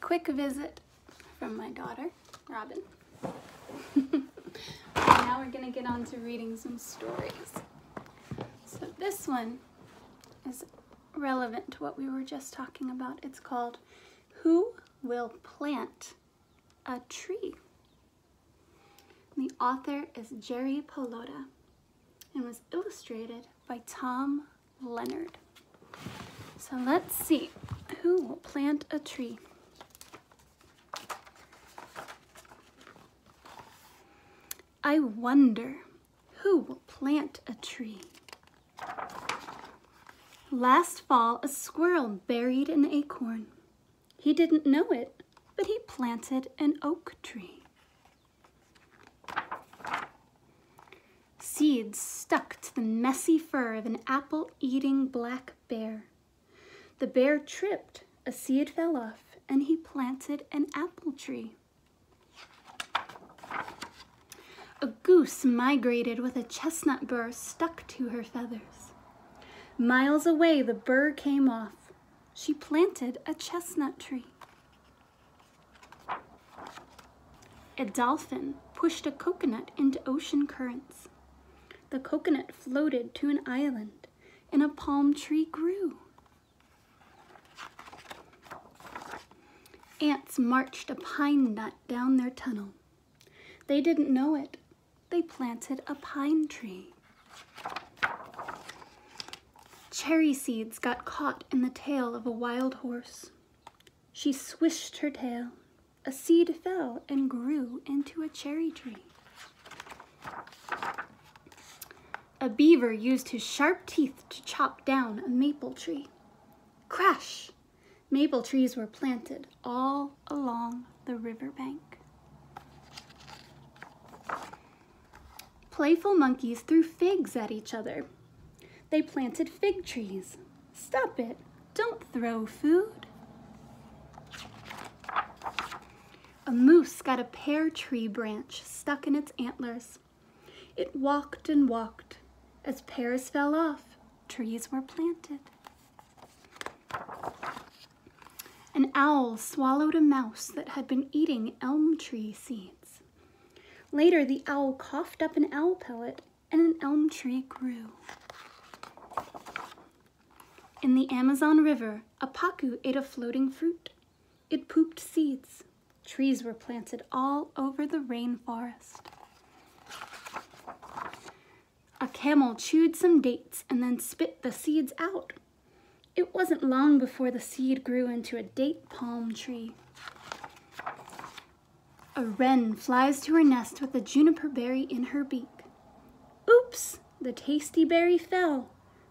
quick visit from my daughter, Robin. Now we're gonna get on to reading some stories. So this one is relevant to what we were just talking about. It's called Who Will Plant a Tree? The author is Jerry Pallotta and was illustrated by Tom Leonard. So let's see, who will plant a tree? I wonder who will plant a tree. Last fall, a squirrel buried an acorn. He didn't know it, but he planted an oak tree. Seeds stuck to the messy fur of an apple-eating black bear. The bear tripped, a seed fell off, and he planted an apple tree. A goose migrated with a chestnut burr stuck to her feathers. Miles away, the burr came off. She planted a chestnut tree. A dolphin pushed a coconut into ocean currents. The coconut floated to an island, and a palm tree grew. Ants marched a pine nut down their tunnel. They didn't know it. They planted a pine tree. Cherry seeds got caught in the tail of a wild horse. She swished her tail. A seed fell and grew into a cherry tree. A beaver used his sharp teeth to chop down a maple tree. Crash! Maple trees were planted all along the riverbank. Playful monkeys threw figs at each other. They planted fig trees. Stop it! Don't throw food. A moose got a pear tree branch stuck in its antlers. It walked and walked. As pears fell off, trees were planted. An owl swallowed a mouse that had been eating elm tree seeds. Later, the owl coughed up an owl pellet, and an elm tree grew. In the Amazon River, a pacu ate a floating fruit. It pooped seeds. Trees were planted all over the rainforest. A camel chewed some dates and then spit the seeds out. It wasn't long before the seed grew into a date palm tree. A wren flies to her nest with a juniper berry in her beak. Oops! The tasty berry fell.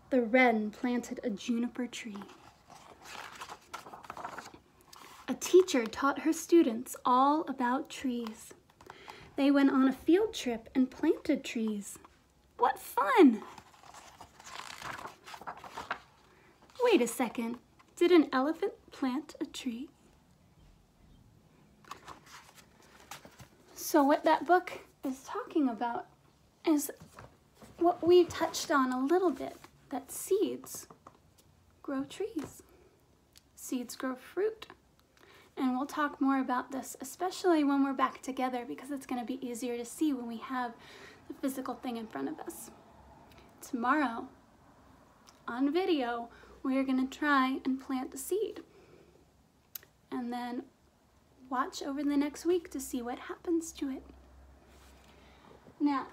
The wren planted a juniper tree. A teacher taught her students all about trees. They went on a field trip and planted trees. What fun! Wait a second. Did an elephant plant a tree? So what that book is talking about is what we touched on a little bit, that seeds grow trees. Seeds grow fruit. And we'll talk more about this, especially when we're back together, because it's going to be easier to see when we have the physical thing in front of us. Tomorrow, on video, we are going to try and plant a seed. And then watch over the next week to see what happens to it. Now,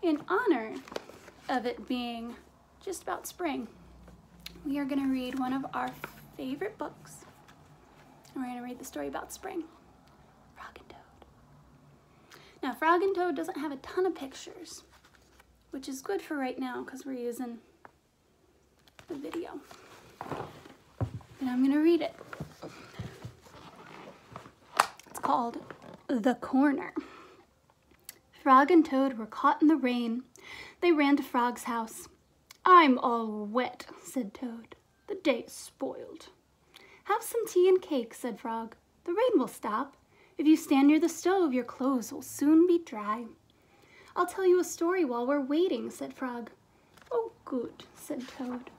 in honor of it being just about spring, we are going to read one of our favorite books. And we're going to read the story about spring, Frog and Toad. Now, Frog and Toad doesn't have a ton of pictures, which is good for right now because we're using the video. And I'm going to read it. It's called The Corner. Frog and Toad were caught in the rain. They ran to Frog's house. "I'm all wet," said Toad. "The day's spoiled." "Have some tea and cake," said Frog. "The rain will stop. If you stand near the stove, your clothes will soon be dry." "I'll tell you a story while we're waiting," said Frog. "Oh, good," said Toad.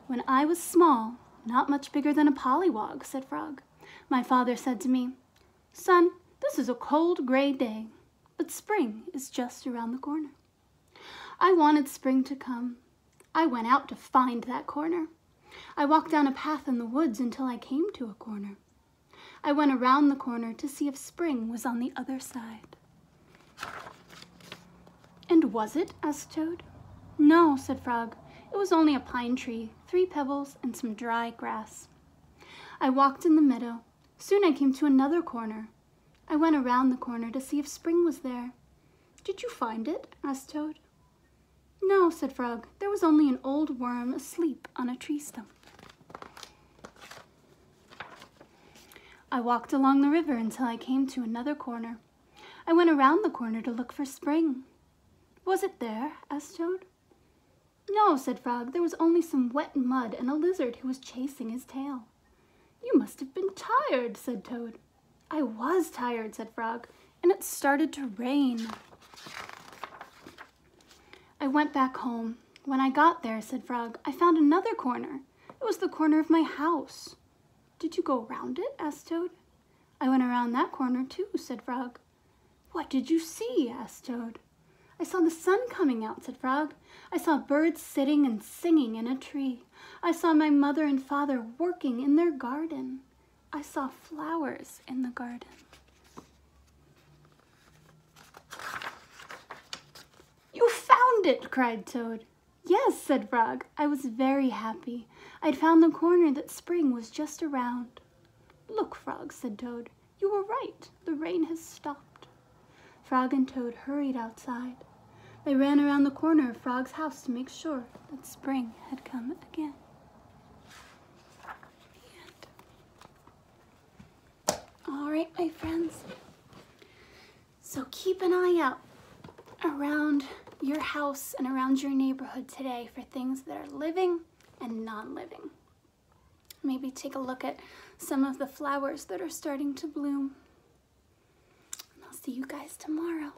"When I was small, "Not much bigger than a pollywog," said Frog. "My father said to me, 'Son, this is a cold, gray day, but spring is just around the corner.' I wanted spring to come. I went out to find that corner. I walked down a path in the woods until I came to a corner. I went around the corner to see if spring was on the other side." "And was it?" asked Toad. "No," said Frog. "It was only a pine tree, 3 pebbles, and some dry grass. I walked in the meadow. Soon I came to another corner. I went around the corner to see if spring was there." "Did you find it?" asked Toad. "No," said Frog. "There was only an old worm asleep on a tree stump." "I walked along the river until I came to another corner. I went around the corner to look for spring." "Was it there?" asked Toad. "No," said Frog. "There was only some wet mud and a lizard who was chasing his tail." "You must have been tired," said Toad. "I was tired," said Frog, "and it started to rain." "I went back home. When I got there," said Frog, "I found another corner. It was the corner of my house." "Did you go around it?" asked Toad. "I went around that corner too," said Frog. "What did you see?" asked Toad. "I saw the sun coming out," said Frog. "I saw birds sitting and singing in a tree. I saw my mother and father working in their garden. I saw flowers in the garden." "You found it!" cried Toad. "Yes," said Frog. "I was very happy. I'd found the corner that spring was just around." "Look, Frog," said Toad. "You were right. The rain has stopped." Frog and Toad hurried outside. They ran around the corner of Frog's house to make sure that spring had come again. The end. All right, my friends. So keep an eye out around your house and around your neighborhood today for things that are living and non-living. Maybe take a look at some of the flowers that are starting to bloom. And I'll see you guys tomorrow.